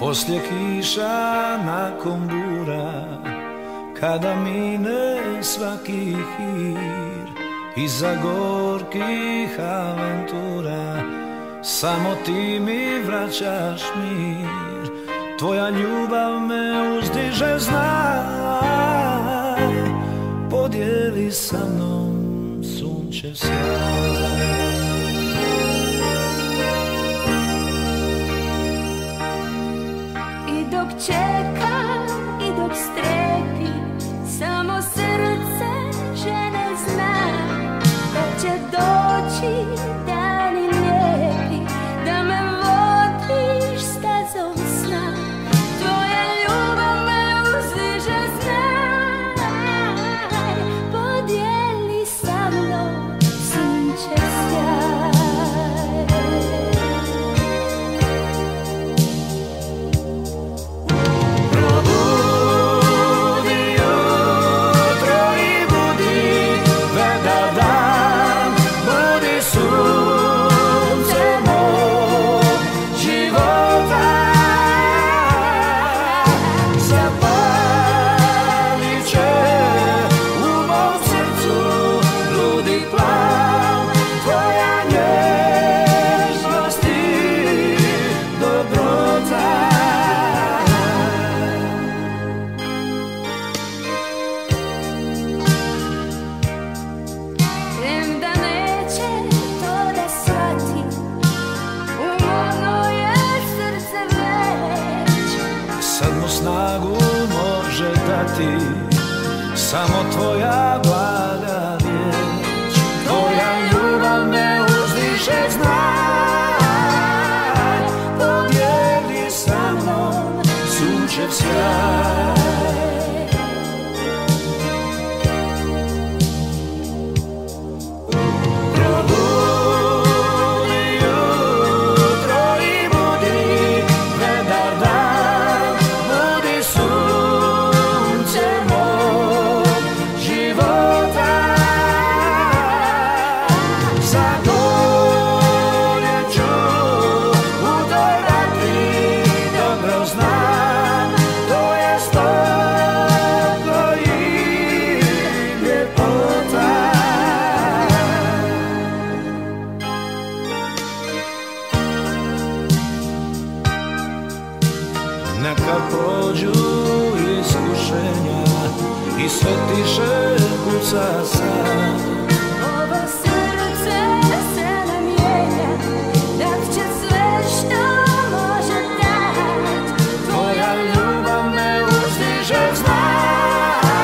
Poslije kiša nakon bura, kada mine svaki hir, iza gorkih aventura, samo ti mi vraćaš mir. Tvoja ljubav me uzdiže, znaj, podijeli sa mnom sunčev sjaj. Dok čekam i dok strepim, samo srce žene zna kad će doći dani lijepi, da me vodiš stazom sna. Tvoja ljubav me uzdiže, znaj, podijeli sa mnom sunčev sjaj. Snagu može dati samo tvoja blaga riječ. Tvoja ljubav me uzdiže, znaj, podijeli sa mnom sunčev sjaj. Neka prođu iskušenja i sve tiše kuca sad. Ovo srce se ne mijenja, dat će sve što može dat. Tvoja ljubav me uzdiže, znaj,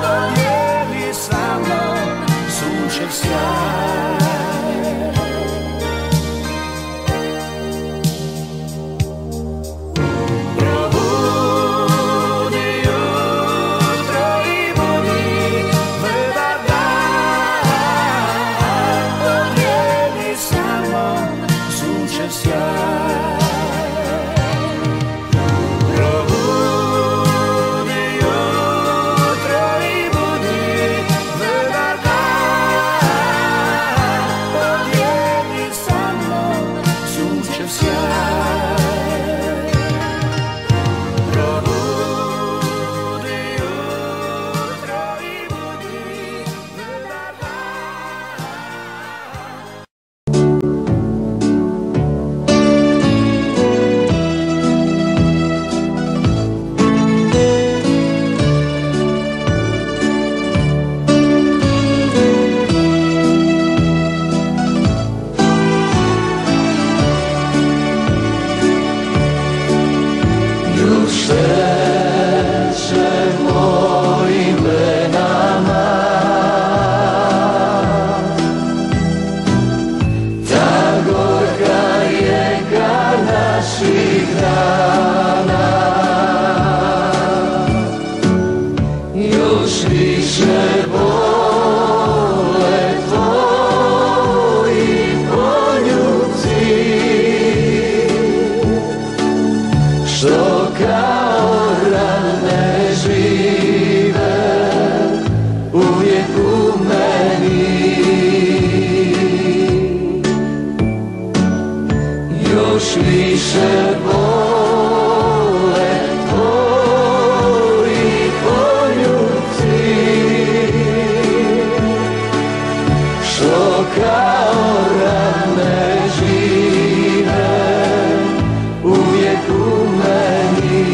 podijeli sa mnom sunčev sjaj. Još više vole tvoji poljubci, što kao rane žive uvijek u meni.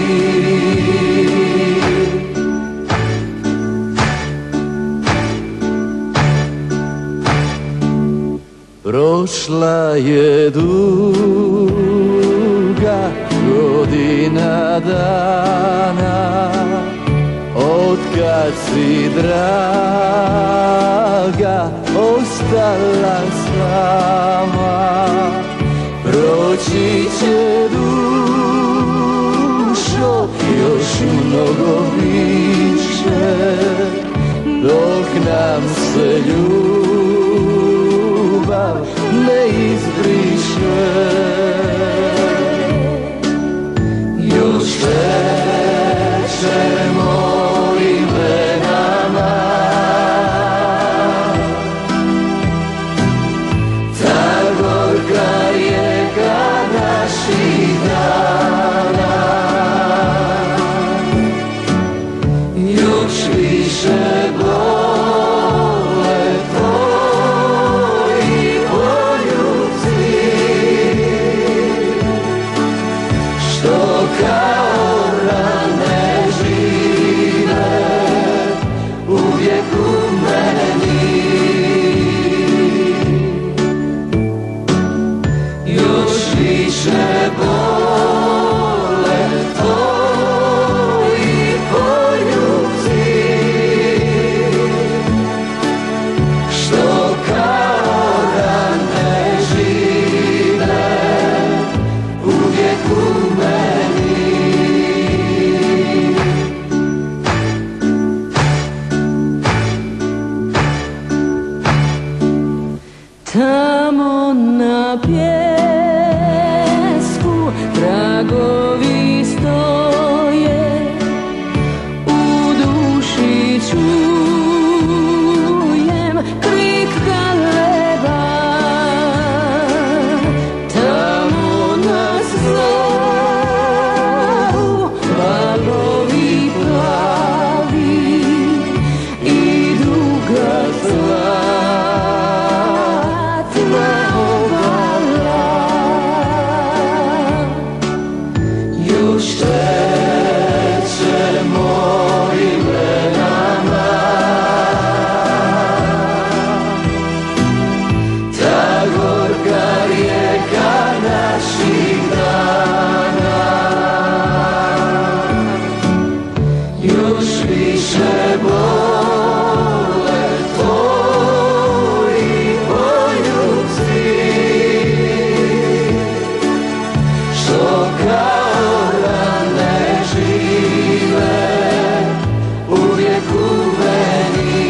Prošla je duga godina dana, otkad si draga ostala sama. Proći će dušo još mnogo više, dok nam se ljubav ne izbriše. Još šećemo imenama, ta gorka rijeka naših dana. Još više vole tvoji poljubci, što kao rane žive uvijek u meni. Još više vole tvoji poljubci, što kao rane žive uvijek u meni. Tamo na pjesku tragovi stoje, u duši čujem krik galeba. Tamo nas zovu valovi plavi i duga zlatna obala. Još šećemo imenama, ta gorka rijeka naših dana. Još više vole tvoji poljubci, što kao rane žive uvijek u meni.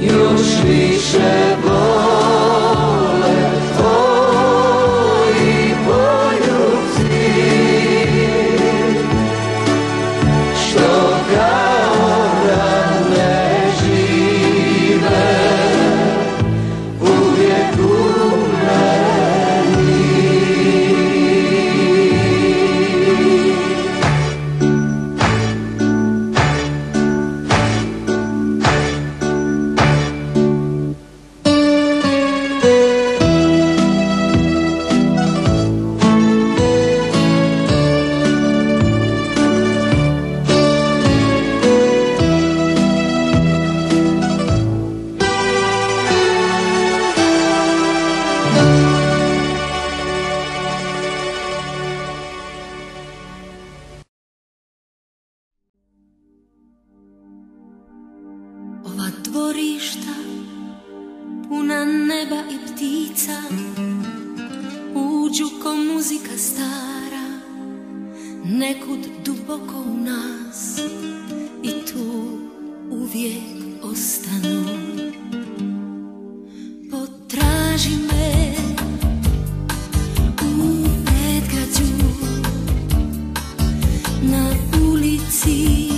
Još više vole tvoji poljubci, što kao rane žive uvijek u meni. Ova dvorišta puna neba i ptica uđu ko muzika stara nekud duboko u nas i tu uvijek ostanu. Potraži me u predgrađu, na ulici,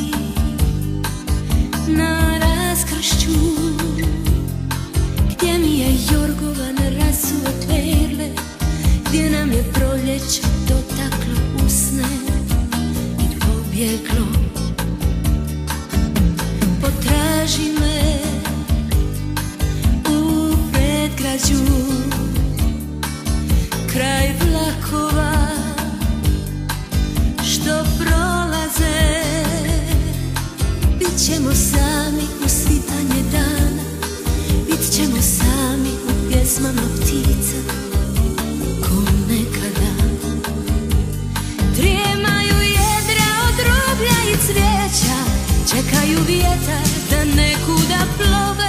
na raskršću, gdje mi je jorgovan cveće dotaklo usne i pobjeglo. Potraži me u predgrađu, kraj vlakova što prolaze. Bit ćemo sami u svitanje dana, bit ćemo sami u pjesmama ptica, ko nekada. Drijemaju jedra od rublja i cvijeća, čekaju vjetar da nekuda plove.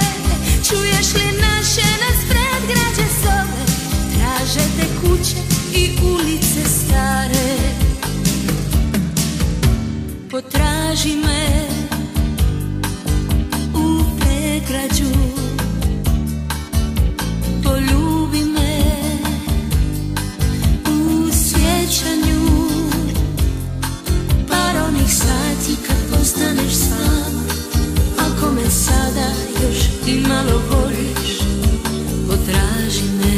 Čuješ li naše nas predgrađe zove, traže te kuće i ulice stare. Potraži me u predgrađu, poljubi me u sjećanju. Par onih sati kad postaneš sam, ako me sada još i malo voliš, potraži me.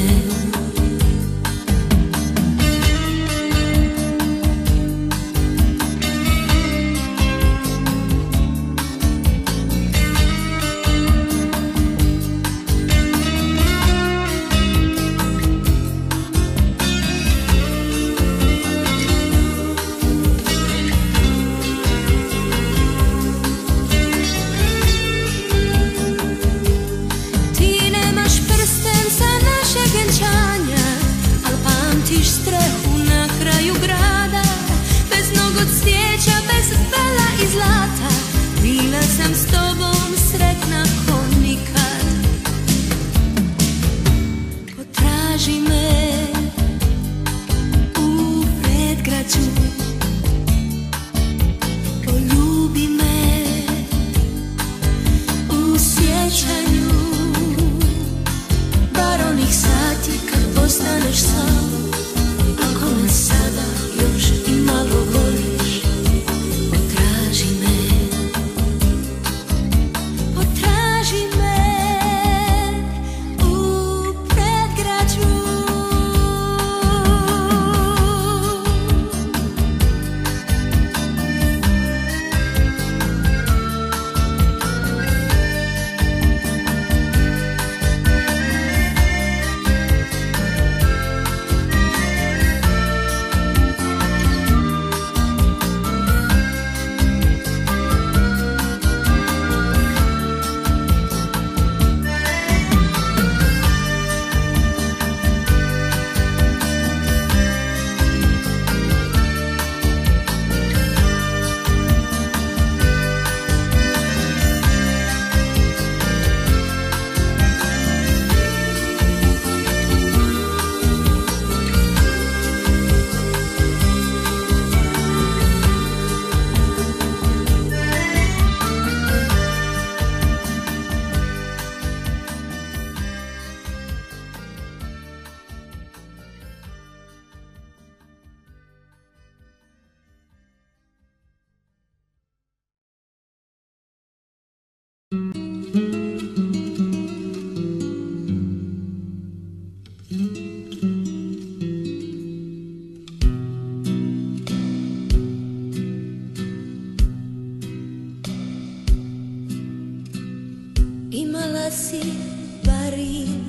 Imala si barin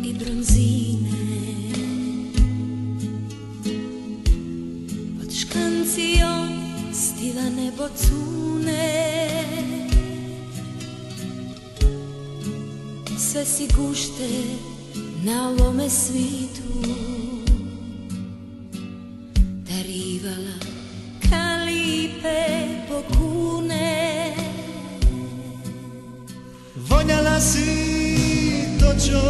i bronzine, pod škancijom stivane bocune. Sve si gušte na ovome svitu, darivala kalipe pokune. Voljala si točo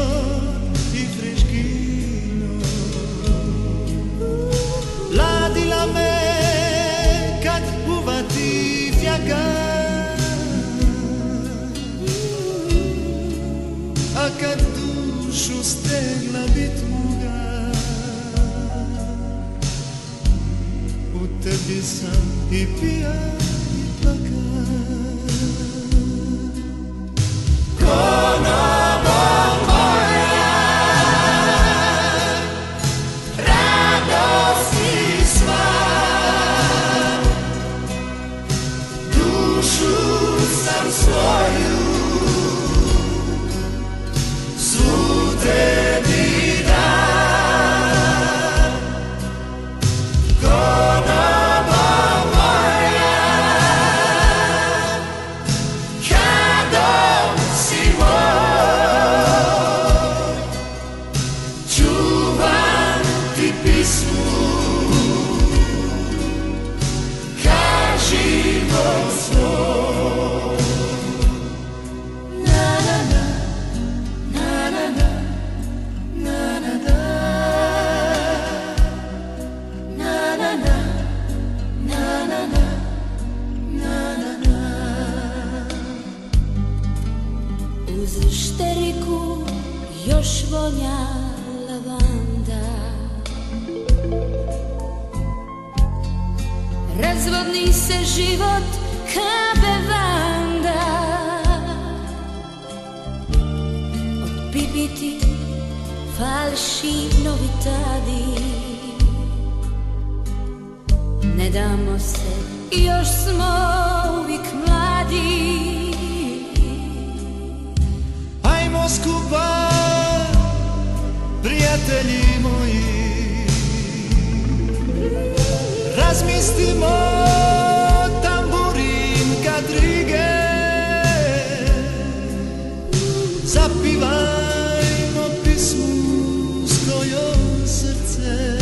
i friškino, ladila me kad uvati fjaga, a kad dušu stegla bi tuga, u tebi sam i pija i plaka. Radost pismu, ka život svoj. Na na na, na na na, na na na, na na na, na na na, na na na. Uz šteriku još vonja lavanda, razvodni se život ka bevanda. Od pipiti falši novitadi, ne damo se, još smo uvijek mladi. Ajmo skupa, prijatelji moji, razmislimo tamburin kadrige, zapivajmo pismu s kojom srce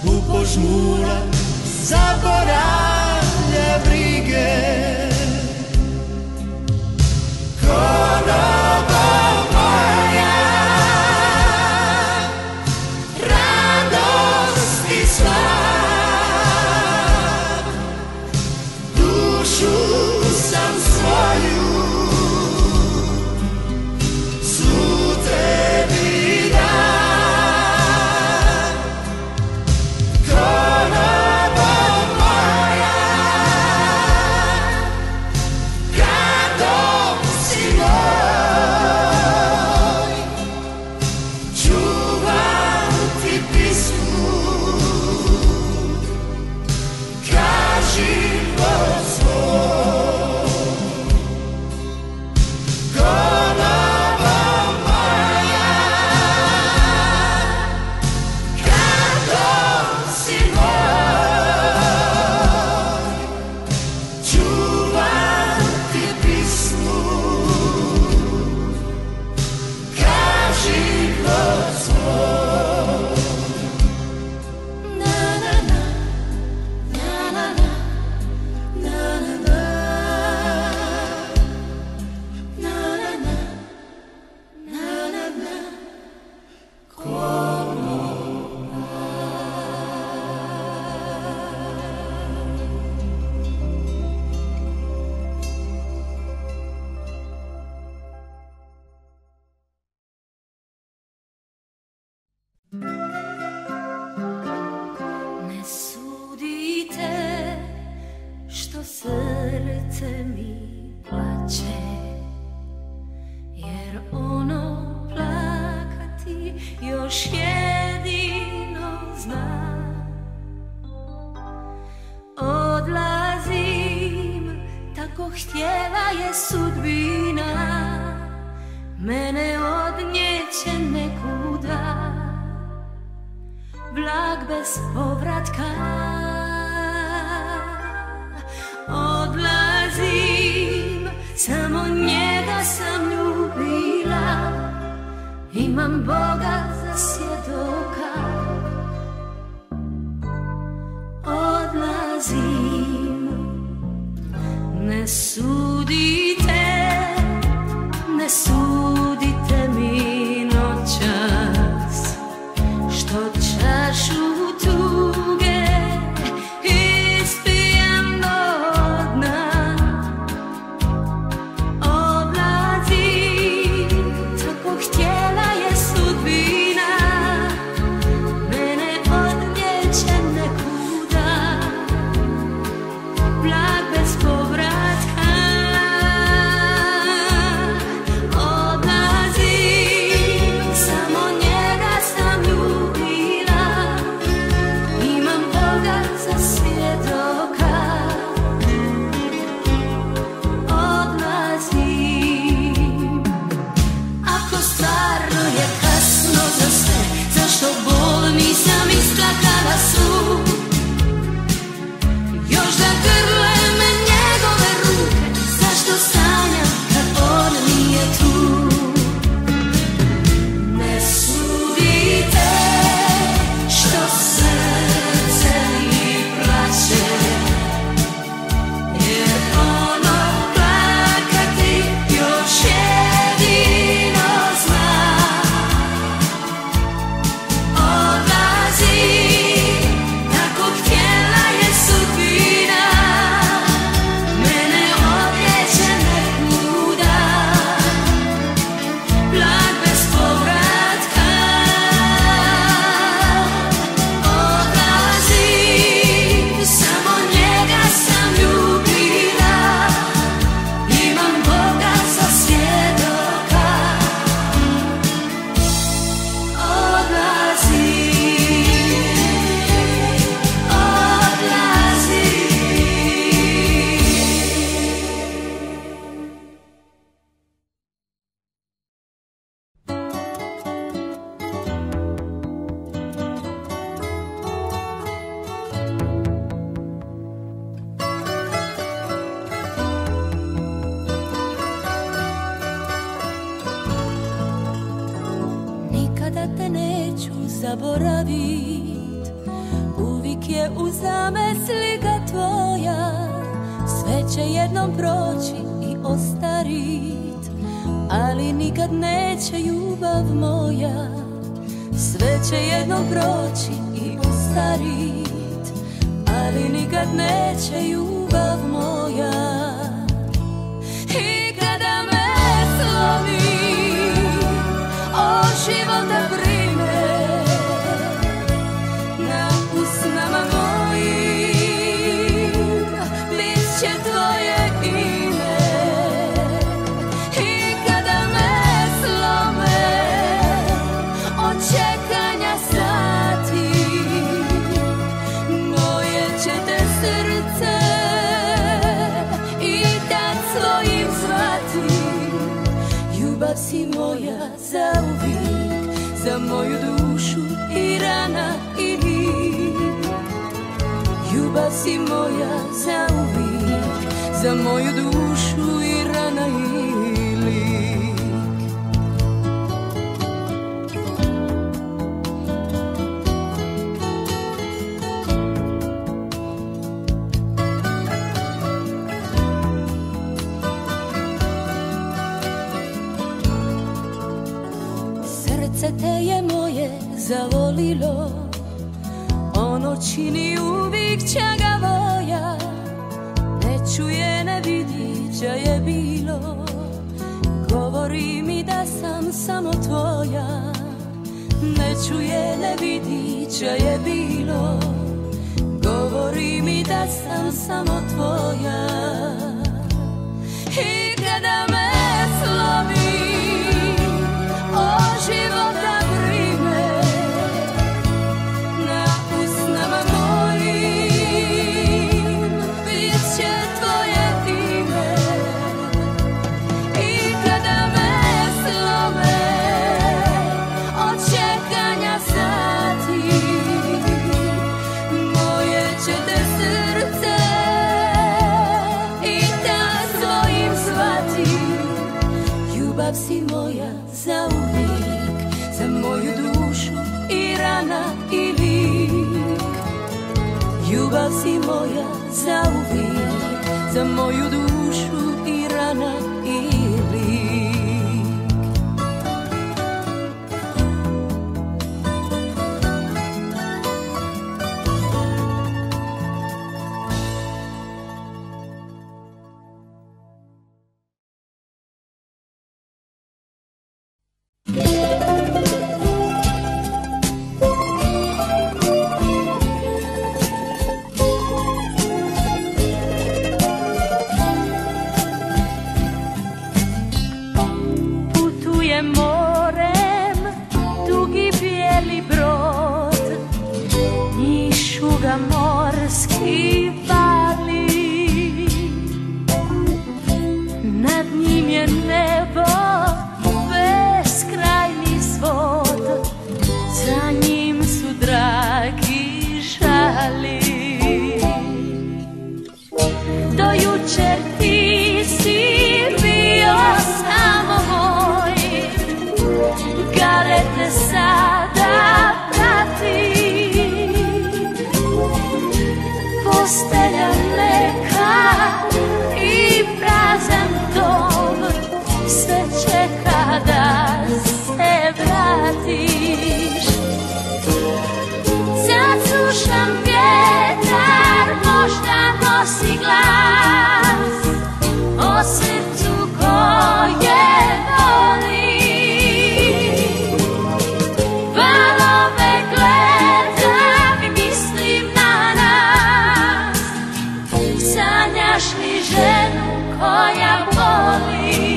upožmura, zaboravlja brige. Konoba moja, radosti sva, dušu sam svoju svu tebi dam. Konoba moja, gradom si moj, čuvam ti pismu, ka život svoj. Konoba moja, gradom si moj, čuvam ti pismu, ka život svoj. Na na na, na na na, na na na, na na na, na na na. Ne sudite što srce mi plače, jer ono plakati još jedino zna. Odlazim, tako htjela je sudbina, mene odnijeće nekuda, blag bez povratka. Odlazim, samo njega sam ljubila, imam Boga za svjedoka. Odlazim, ne sudite, ne sudite mi noćas, što čašu tuge ispijam do dna. Odlazim, tako htjela je sudbina, mene odnijeće nekuda, blag bez povratka. te neću zaboravit. Uvijek je uza me slika tvoja, sve će jednom proći i ostarit, ali nikad neće ljubav moja. Sve će jednom proći i ostarit, ali nikad neće ljubav moja. I kada me slomi od života brine, na usnama mojim bit će tvoje ime. I kada me slome od čekanja sati, moje će te srce i tad svojim zvati. Ljubav si moja zauvijek, za moju dušu i rana i lik. Ljubav si moja zauvijek, za moju dušu i rana i lik. Srce te je moje zavolilo, ono čini uvijek čagavoja. Ne čuje, ne vidi ča je bilo, govori mi da sam samo tvoja. Ne čuje, ne vidi ča je bilo, govori mi da sam samo tvoja. I kada me slomi od života brine, na usnama mojim bit će tvoje ime. I kada me slome od čekanja sati, moje će te srce i tad svojim zvati. Ljubav si moja zauvijek, za moju dušu i rana i lik. Ljubav si moja zauvijek, za moju dušu i rana i lik. Morski vali, nad njim je nebo, beskrajni svod, za njim su dragi žali. Do jučer ti si bio samo moj, garete sada prati. Postelja meka i prazan dom, sve čeka da se vratiš. Sad slušam vjetar, možda nosi glas o srcu koje voli. Valove gledam i mislim na nas, sanjaš li ženu koja voli?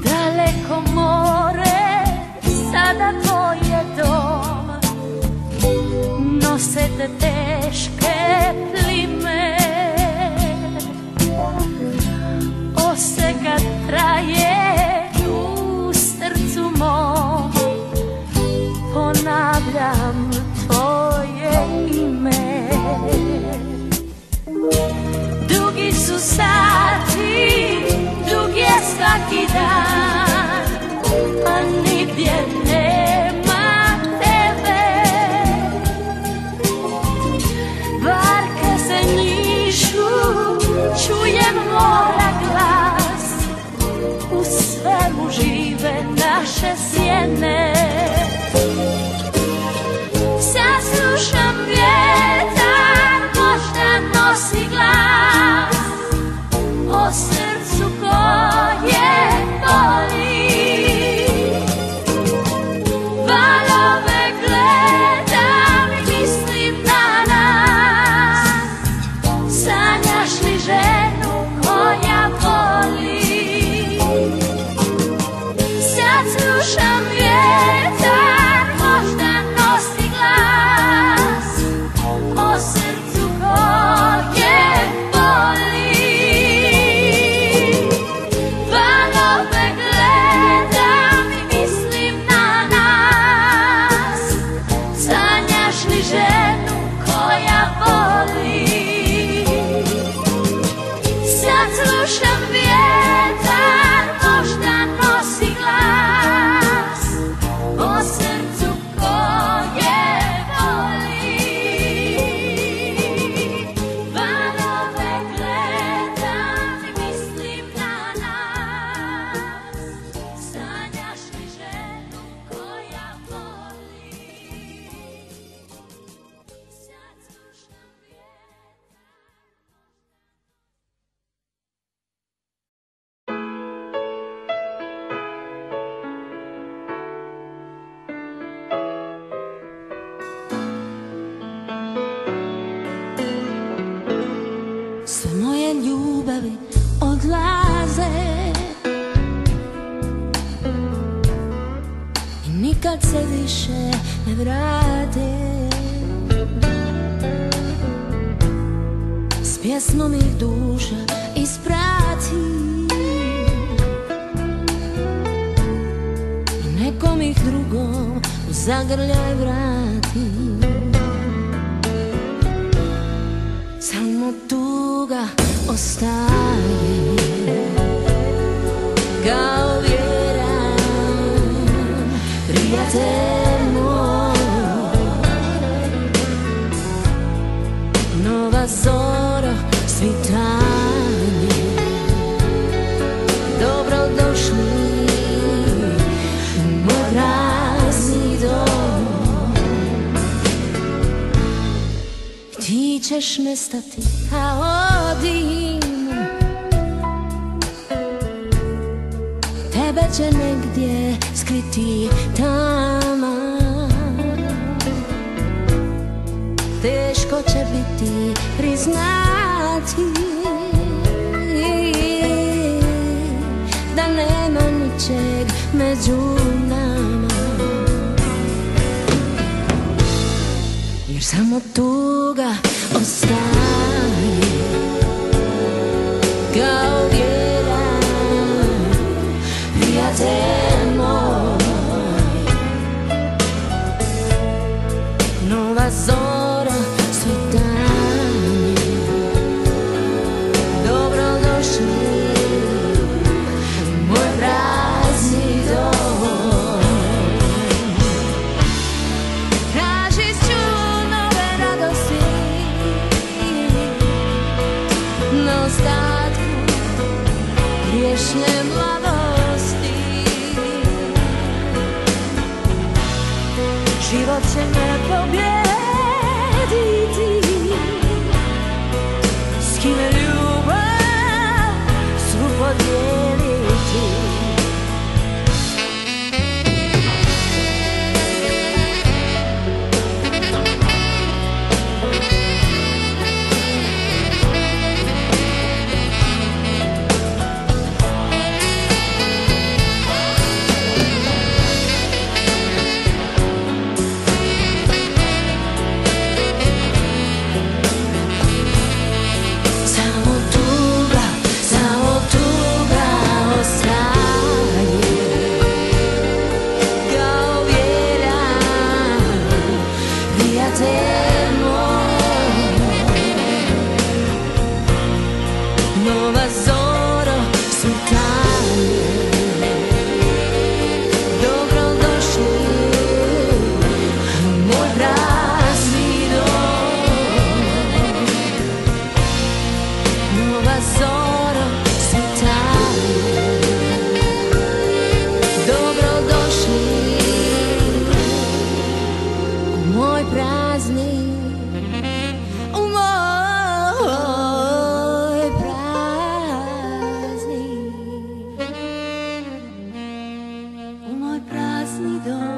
Daleko more, sada tvoj je dom, nose te teške plime. Oseka traje u srcu mom, po ponavljam tvoje ime. Dugi su sati, dug je svaki dan, a nigdje nema tebe. Barke se njišu, čujem mora glas, u svemu žive naše sjene. Sad slušam vjetar, možda nosi glas o srcu koje boli. Valove gledam i mislim na nas, sanjaš li ženu koja voli? Sad slušam vjetar, možda nosi glas o srcu koje boli. Valove gledam i mislim na nas, sanjaš li ženu koja voli? Sad slušam vjetar, možda nosi glas o srcu koje voli. Valove gledam i mislim na nas, sanjaš li ženu koja voli? Sad slušam vjetar. Sve moje ljubavi odlaze i nikad se više ne vrate. S pjesmom ih duša isprati i nekom ih drugom u zagrljaj vrati. Samo tuga ostaje kao vjeran prijatelj moj. Nova zora, svitanje, dobrodošli u moj prazni dom. Ti ćeš nestati, a odim, tebe će negdje skriti tama. Teško će biti priznati da nema ničeg među nama, jer samo tuga ostaje kao vjeran prijatelj moj. Nova zora, svitanje, dobrodošli u moj prazni dom. Tražit ću nove radosti na ostatku griješne mladosti. Život će me pobijediti, s kime ljubav svu podijeliti. Nova zoro sultane, dobrodošli u moj prazni dom. Nova zoro sultane, dobrodošli u moj prazni dom.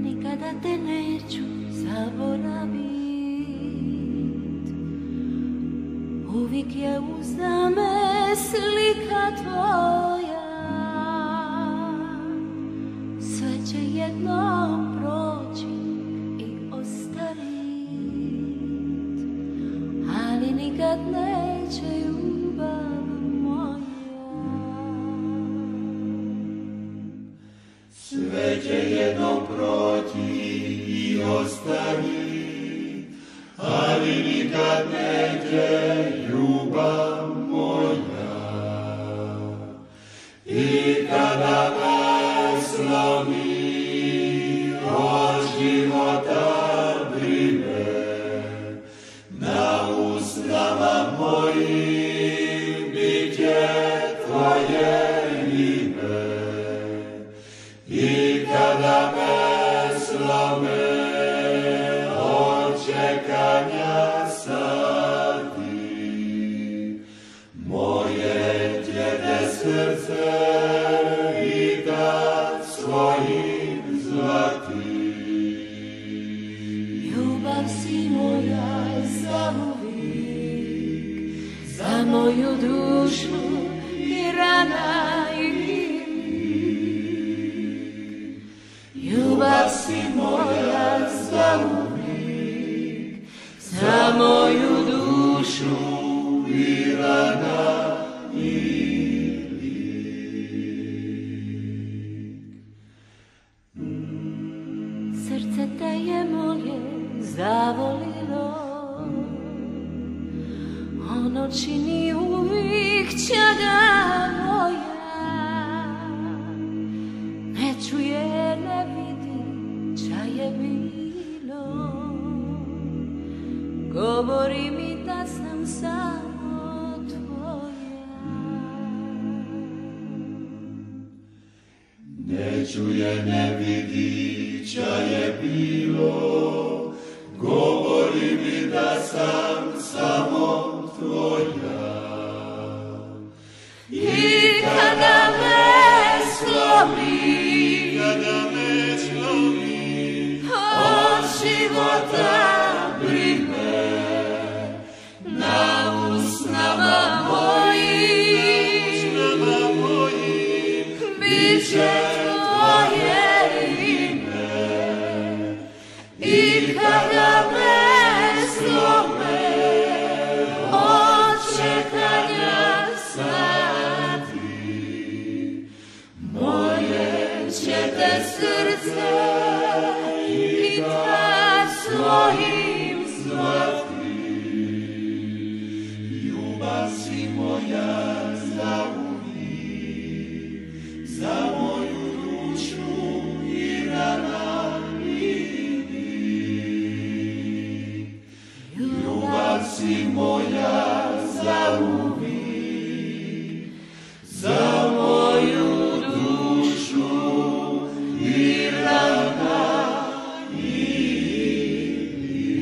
Nikada te neću zaboravit, uvijek je uz me slika tvoja. Sve će jednom proći i ostarit, ali nikad neće ljubav moja. Sve će jednom proći i ostarit, ali nikad neće ljubav moja. I kada me slomi od života brine, na usnama mojim bit će tvoje ime. I kada me slome od čekanja sati, moje će te srce i tad svojim zvati. Ljubav si moja zauvijek, za moju dušu i rana i lik. Ljubav si moja zauvijek, za moju dušu I rana i srce te je moje zavolilo, ono čini uvijek čaga moja. Ne čuje, ne vidi, ča je bilo, govori mi da sam samo tvoja. ne čuje, ne vidi, ča je bilo, govori mi da sam samo tvoja. I kada me slomi od života brine, na usnama mojim bit će tvoje ime. I kada me slome od čekanja sati, moje će te srce i tad svojim zvati. Ljubav si moja zauvijek, za moju dušu i rana i lik. Ljubav si moja zauvijek, za moju dušu i rana i lik.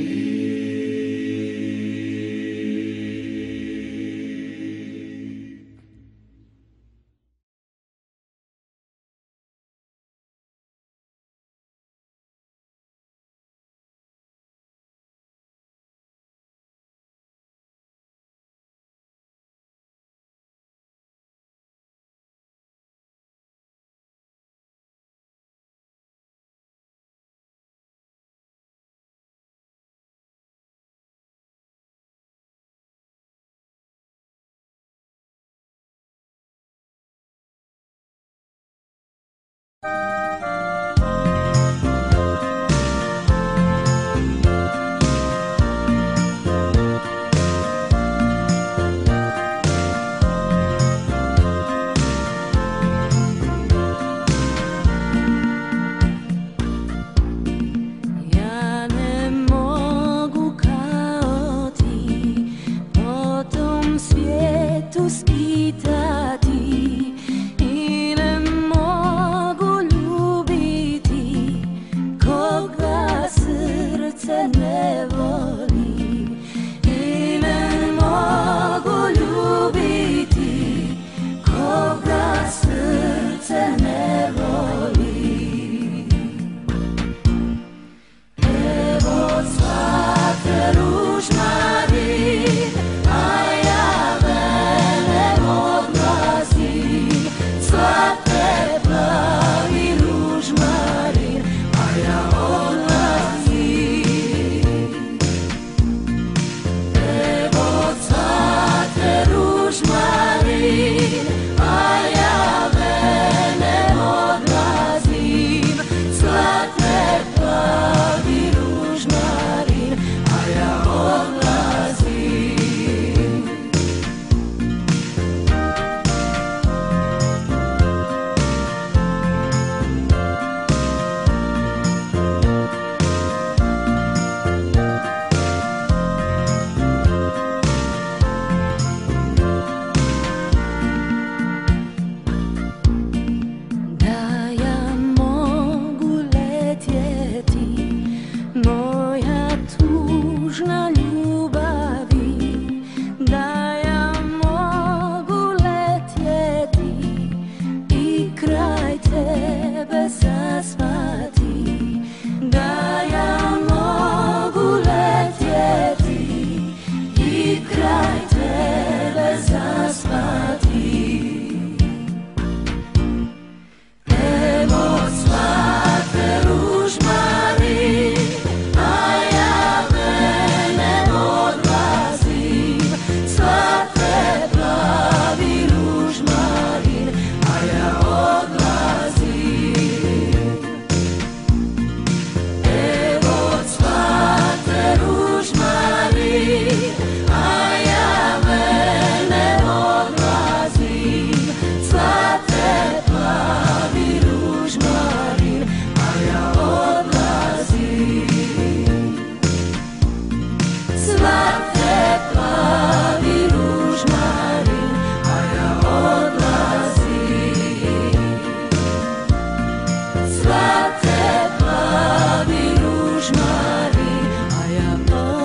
krčmari, a ja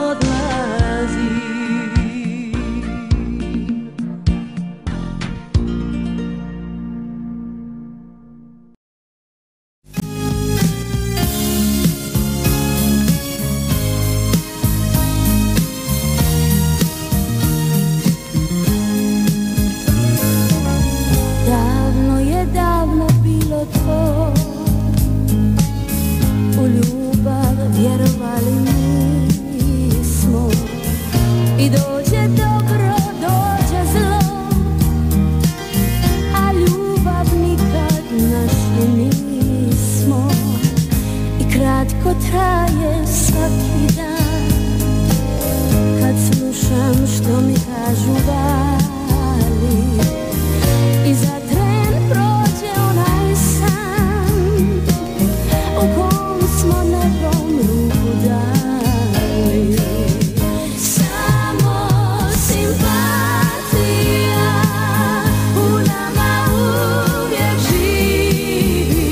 odlazim. Davno je davno bilo to, u ljubav vjerovali nismo. I dođe dobro, dođe zlo, a ljubav nikad našli nismo. I kratko traje svaki dan, kad slušam što mi kažu vali. I za tren prođe onaj san, u kom smo nebom ruku dali. Samo simpatija u nama uvijek živi.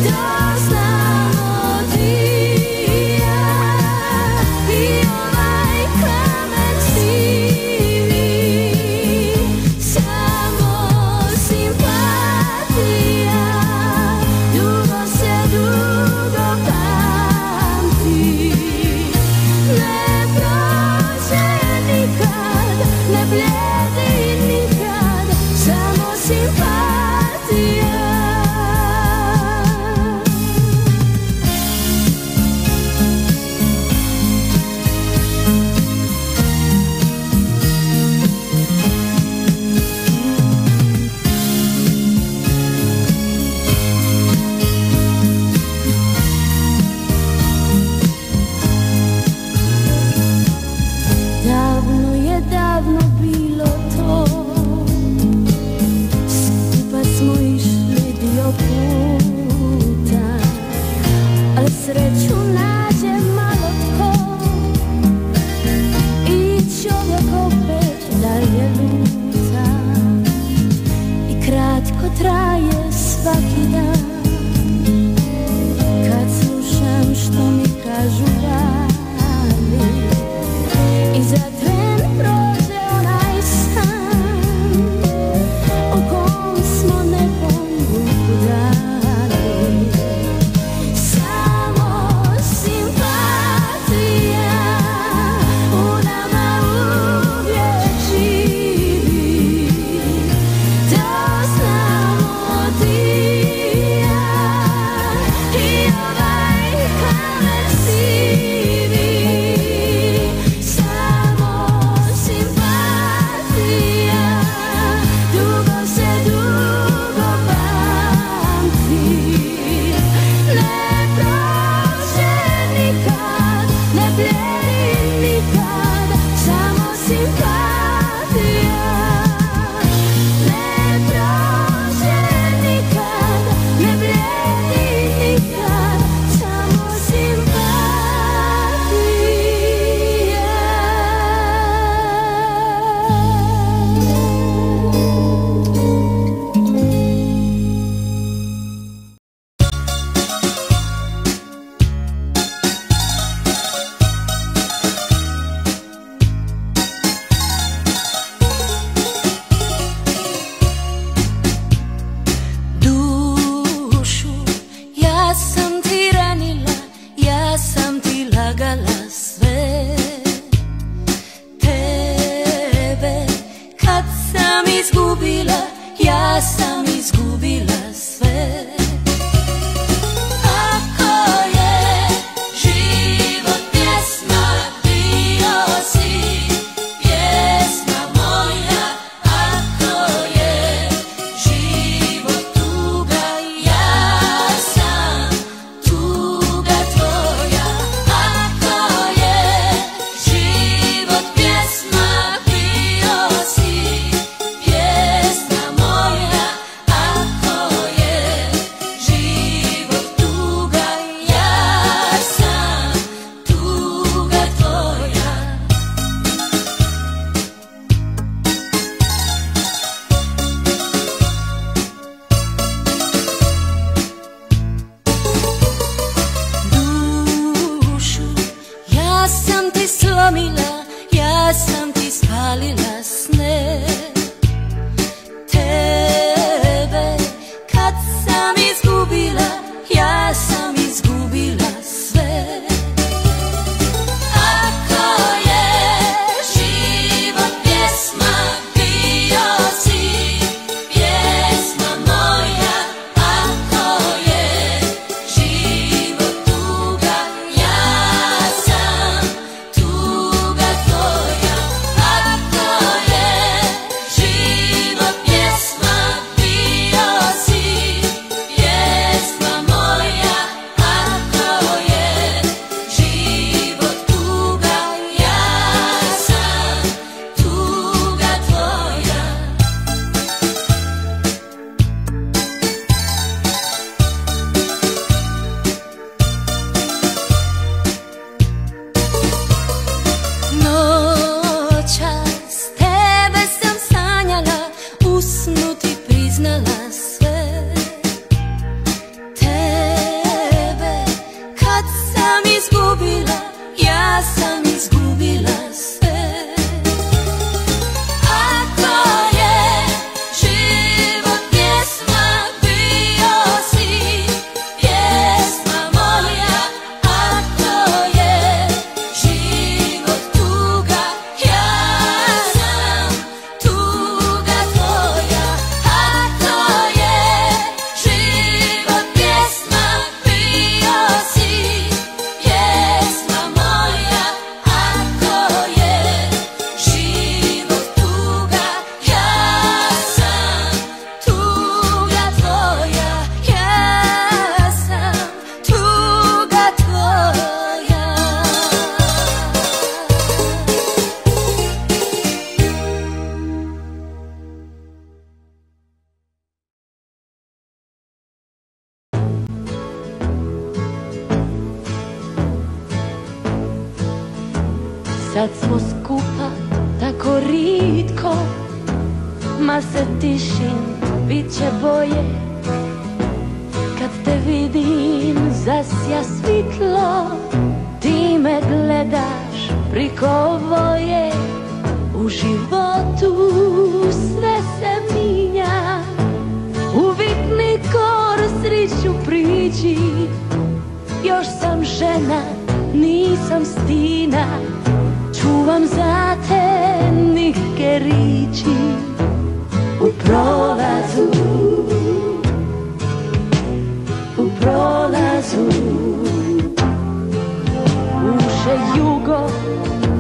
To znamo ti i ja, i ovaj kamen sivi. Samo simpatija, dugo se dugo pamti. Ne prođe nikad, ne blijedi nikad, samo simpatija. Davno je davno bilo to, skupa smo išli dio puta, ali sreću nađe malo tko i čovjek opet dalje luta. I kratko traje svaki dan, kad slušam što mi kažu vali. I za tren prođe onaj san, u kom smo nekom ruku dali. Samo simpatija u nama uvijek živi. To znamo ti ljubila, ja sam izgubila sve. Ako je život pjesma, bio si pjesma moja. Ako je život tuga, ja sam tuga tvoja. Ako je život pjesma, bio si pjesma moja. Ako je život tuga, ja sam tuga tvoja. Ja sam tuga tvoja. Sad smo skupa tako ritko, ma se tišim, bit će bolje. Kad te vidim zasja svitlo, ti me gledaš priko voje. U životu sve se minja, uvitni kor sriću priđi. Još sam žena, nisam stina, čuvam za te nitke riči. U prolazu, u prolazu uše jugo,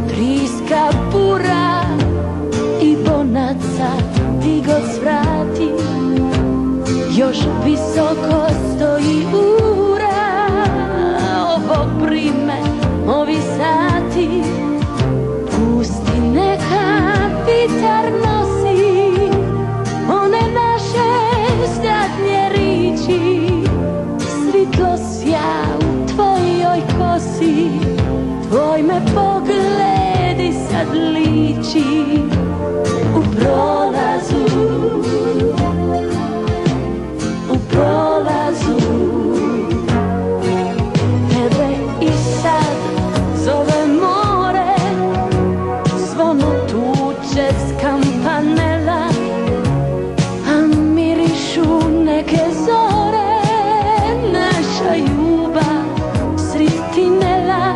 triska bura i bonaca di god svrati. Još visoko stoji ura, ovo prime, ovi sati. Pusti neka vitar nosi one naše zadnje riči. Svitlo sja u tvojoj kosi, tvoj me pogledi sad liči. U prolazu, u prolazu tebe i sad zove more. Zvono tuče s kampanela, a mirišu neke zore. Naša ljubav srid tinela,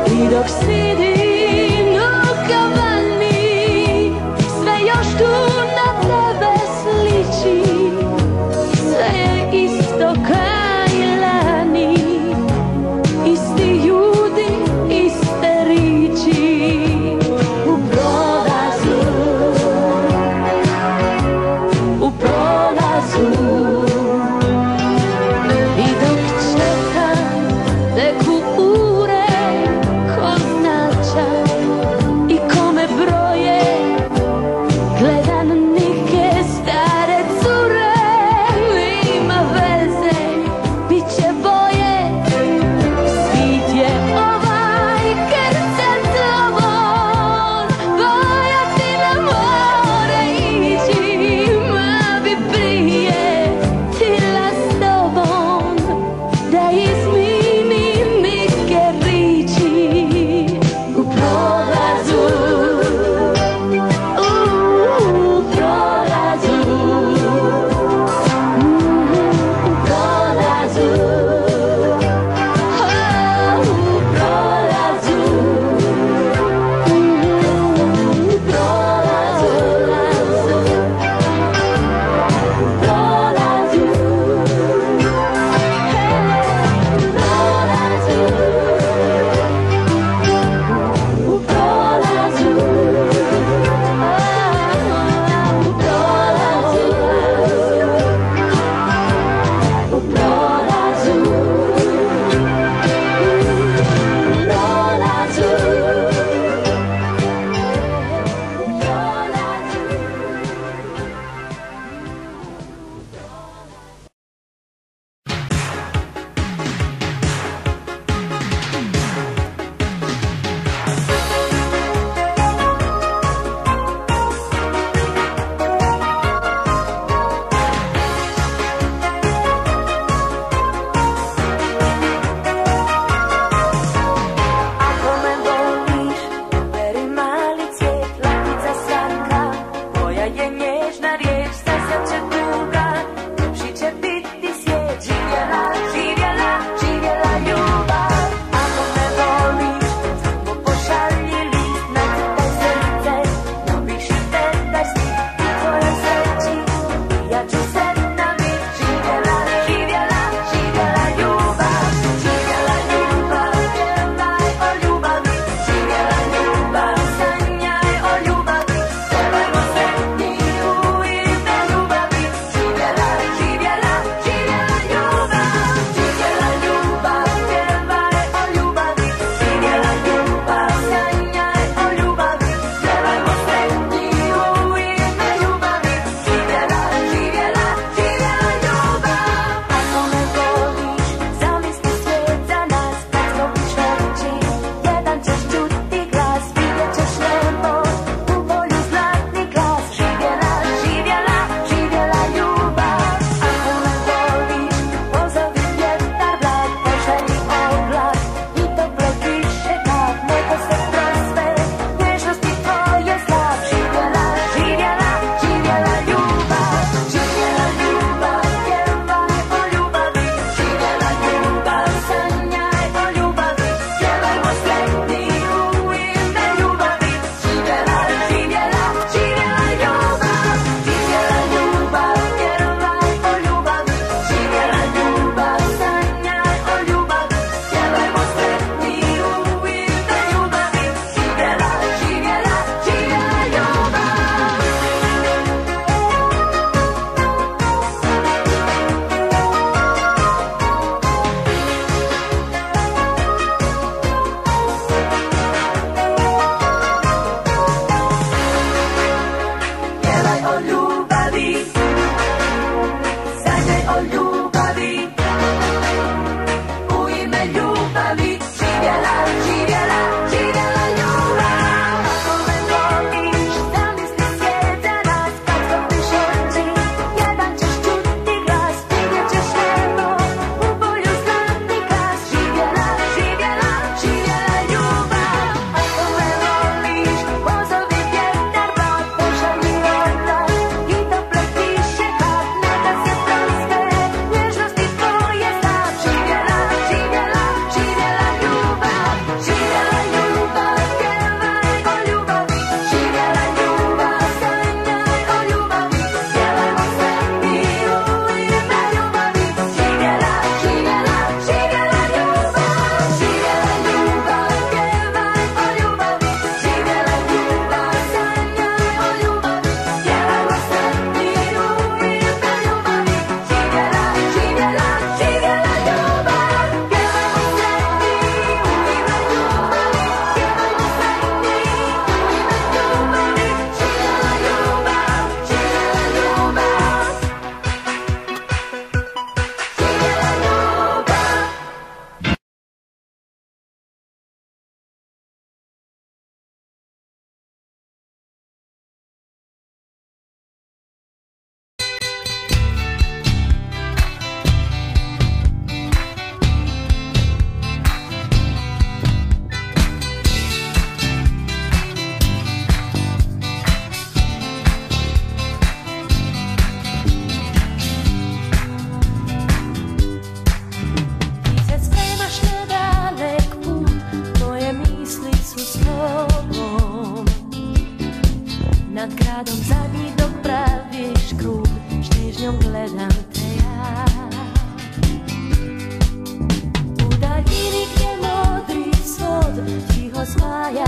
i dok sidim u kavani, sve još tu na tebe sliči. Sve je isto ka i lani, isti ljudi, iste riči. U prolazu, u prolazu, i dok čekam teku ure, ko zna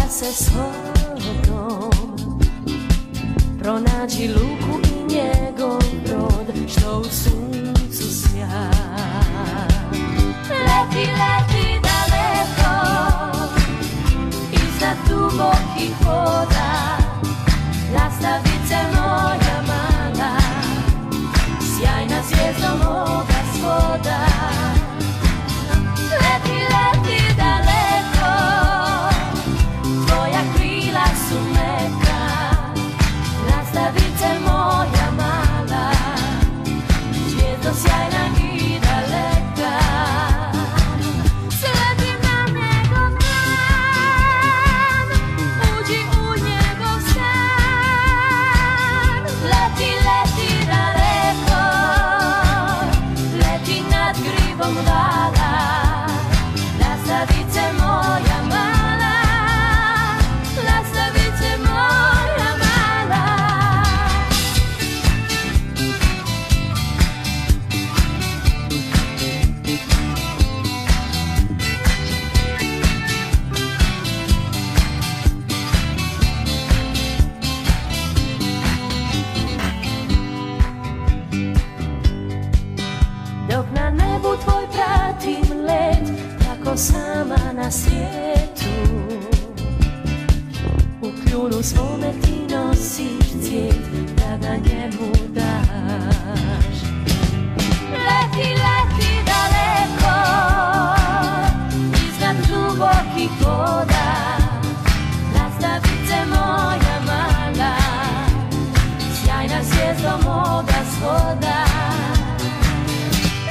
se slobodom, pronađi luku i njegov brod što u suncu sja. Leti, leti daleko iznad dubokih voda, lastavice moja mala, sjajna zvijezdo moga svoda. Leti, leti daleko, tvoja krila su meka, lastavice moja mala, zvijezdo sjajna i daleka. Sledim na njegov dan, uđi u njegov san. Leti, leti daleko, leti nad gribom vala, lastavice moja mala, lastavice moja mala. Dok na nebu tvoj pratim let, tako sama na svijetu, u kljunu svome ti nosiš cvijet da ga njemu daš. Leti, leti daleko iznad dubokih voda, lastavice moja mala, sjajna zvijezdo moga svoda.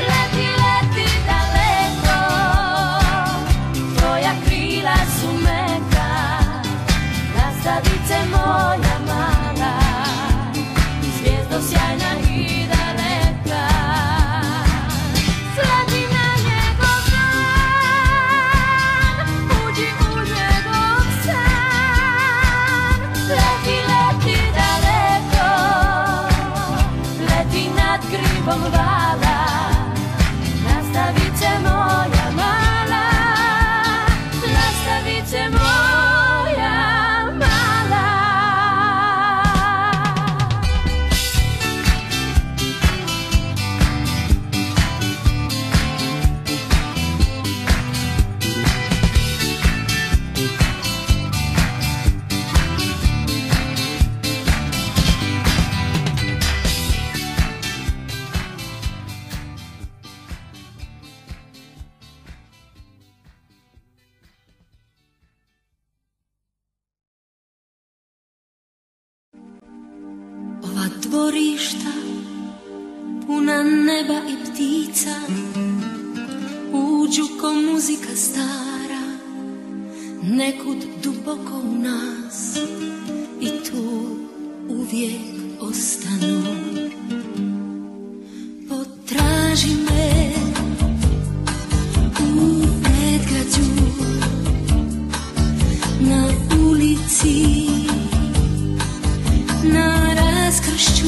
Leti, leti daleko, tvoja krila su meka, lastavice moja mala, zvijezdo sjajna i daleka. Sleti na njegov dan, uđi u njegov san. Leti, leti daleko, leti nad gribom vala, lastavice moja mala, lastavice moja mala. Ova dvorišta puna neba i ptica uđu ko muzika stara nekud duboko u nas i tu uvijek ostanu. Potraži me u predgrađu, na ulici, na raskršću,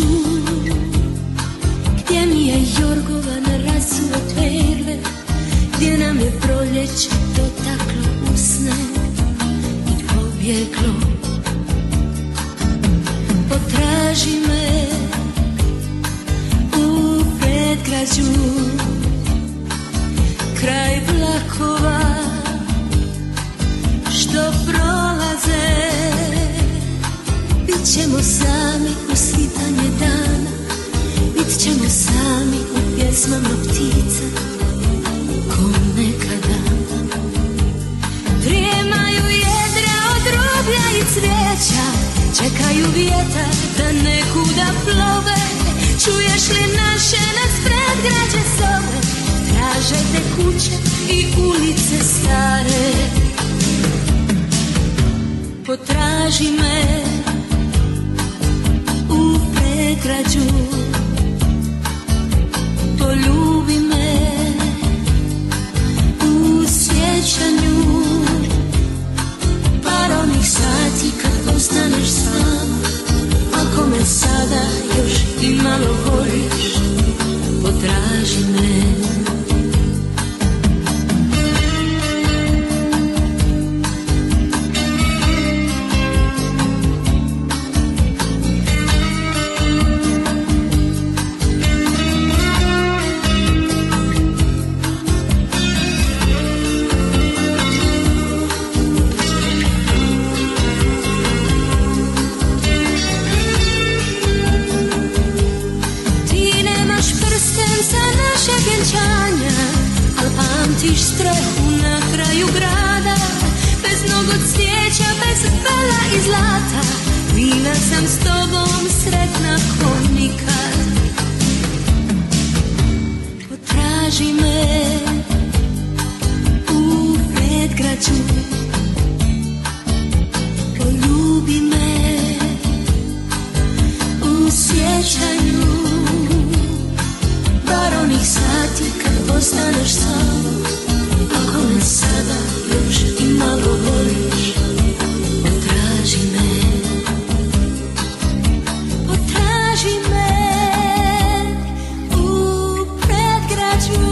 gdje mi je jorgovan rasuo perle, gdje nam je proljeće dotaklo usne i pobjeglo. Potraži me u predgrađu, kraj vlakova što prolaze. Bit ćemo sami u svitanje dana, bit ćemo sami u pjesmama ptica, ko nekada. Drijemaju jedra od rublja i cvijeća, čekaju vjetar da nekuda plove. Čuješ li naše nas predgrađe zove, traže te kuće i ulice stare. Potraži me u predgrađu, poljubi me u sjećanju par onih sati kad ostaneš sam. Ako me sada još i malo voliš, potraži me. sam s tobom sretna ko nikad. Potraži me u predgrađu, poljubi me u sjećanju, bar onih sati kad ostaneš sam. Ako me sada još i malo voliš, potraži me, potraži me u predgrađu.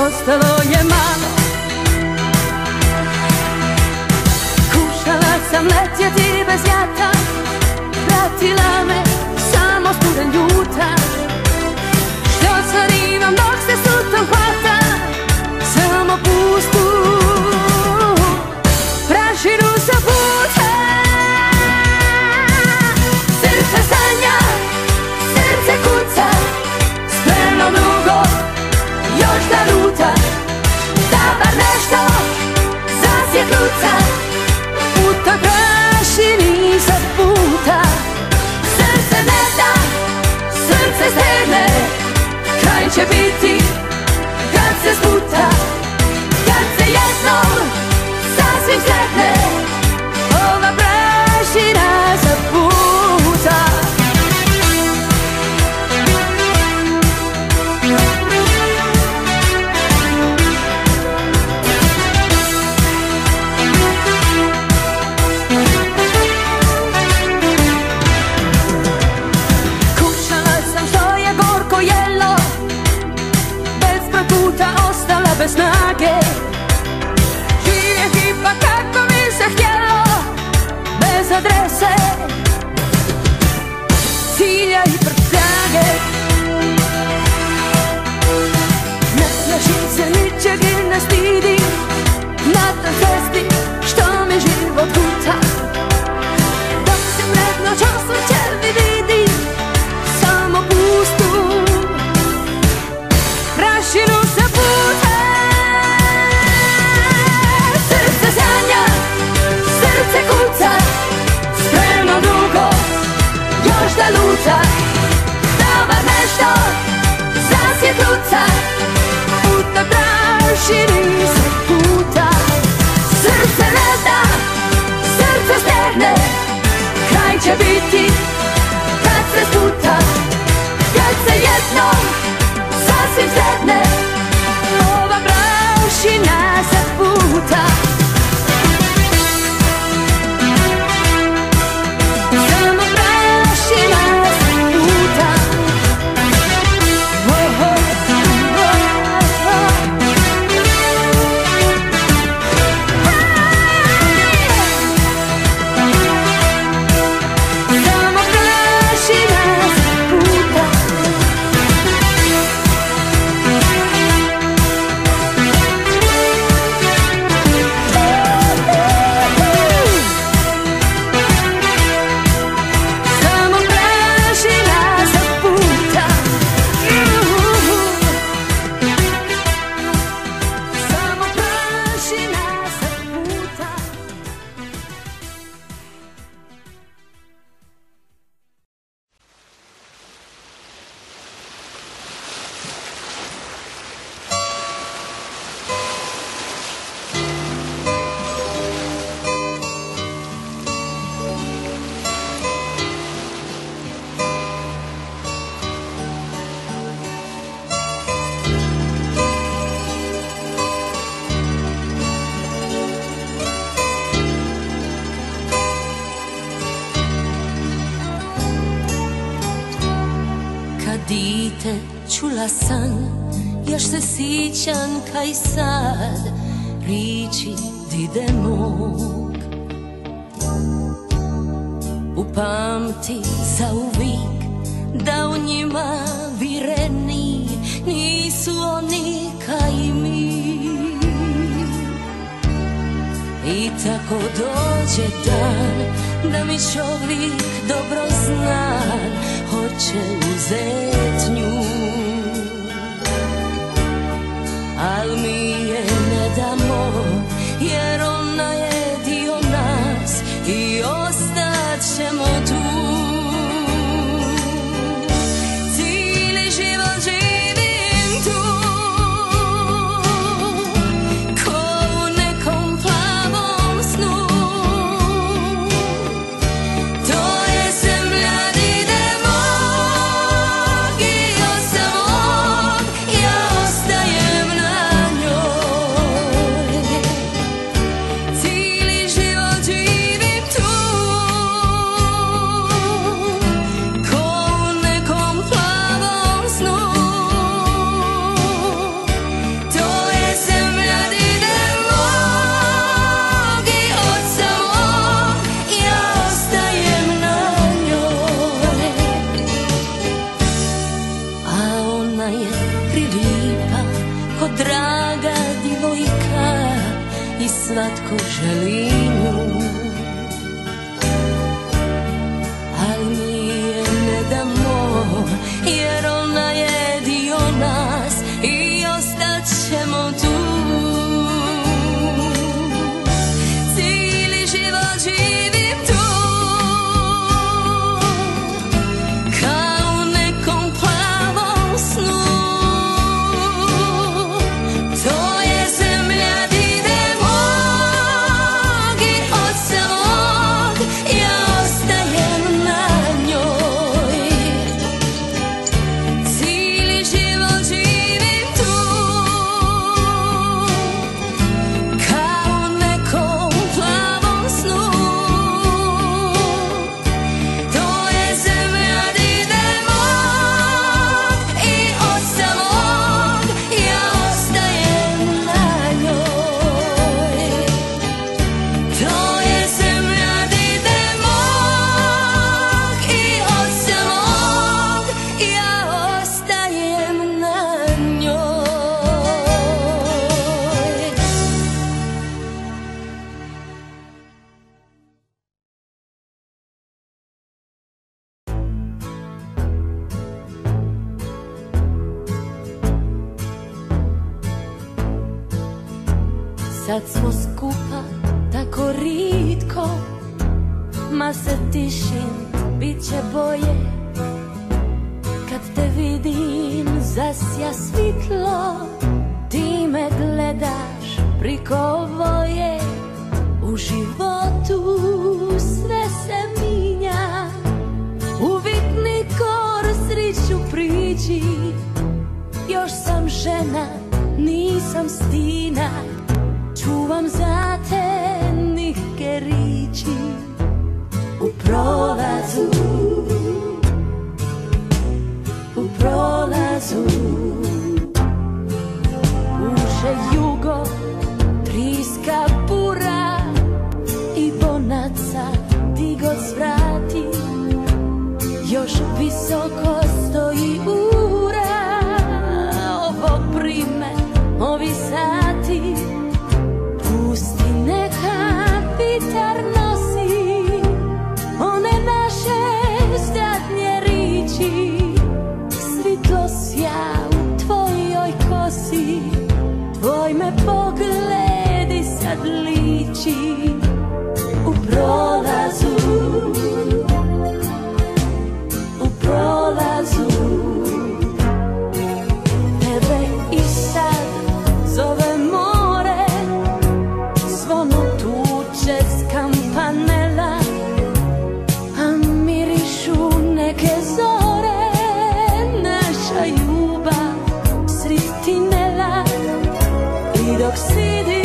Ostalo je malo. Kušala sam letjeti bez jata, pratila me samo studen ljuta. Što sad imam dok se sutom hvata, samo pustu prašinu sa puta. Srce sanja, srce kuca, spremno dugo još da luta, da bar nešto zasjetluca u toj prašini sa puta. Srce ne da, srce stegne, kraj će biti kad se sputa, kad se jednom sasvim sretne ova prašina sa puta. Bez snage živjeti pa kako mi se htjelo, bez adrese, cilja i prtljage. Ne plašim se ničeg i ne stidim na toj cesti što mi život kuta. Dok se pred noć osvrćevi vidim samo pustu prašinu sa puta. Spremno dugo još da luta, da bar čula san, još se sjećam kaj sad riči dide mog. Upamti zauvijek da u njima vireni nisu oni kaj mi. I tako dođe dan da mi čovjek dobro znan hoće uzet nju, al mi je ne damo jer ona je dio nas i ostat ćemo tu. Cijeli život živim tu ko u nekom plavom snu. To je zemlja dide mog i od samog ja ostajem na njoj. Cijeli život živim tu ko u nekom plavom snu. To je zemlja dide mog i od samog ja ostajem na njoj. A ona je prilipa ko draga divojka i svatko želi nju, al mi je ne damo jer ona je dio nas i ostat ćemo tu. Cijeli život živim tu kao u nekom plavom snu. To je zemlja dide mog i od samog ja ostajem na njoj. Cijeli život živim tu kao u nekom plavom snu. To je zemlja dide mog i od samog ja ostajem na njoj. To je zemlja dide mog i od samog ja ostajem na njoj. Sad smo skupa tako ritko, ma se tišim, bit će bolje. Kad te vidim zasja svitlo, ti me gledaš priko voje. U životu sve se minja, uvijek nikor sriću priđi. Još sam žena, nisam stina, čuvam za te nihke riči. U prolazu, u prolazu uže jugo, triska bura i bonaca di god svrati. Još visoko stoji ura, ovo prime, ovi sati. Pusti neka vitar nosi one naše zadnje riči. Svitlo sja u tvojoj kosi, tvoj me pogledi sad liči. U prolazu, u prolazu tebe i sad zove more. Zvono tuče s kampanela, a mirišu neke zore. Naša ljubav srid tinela i dok sidi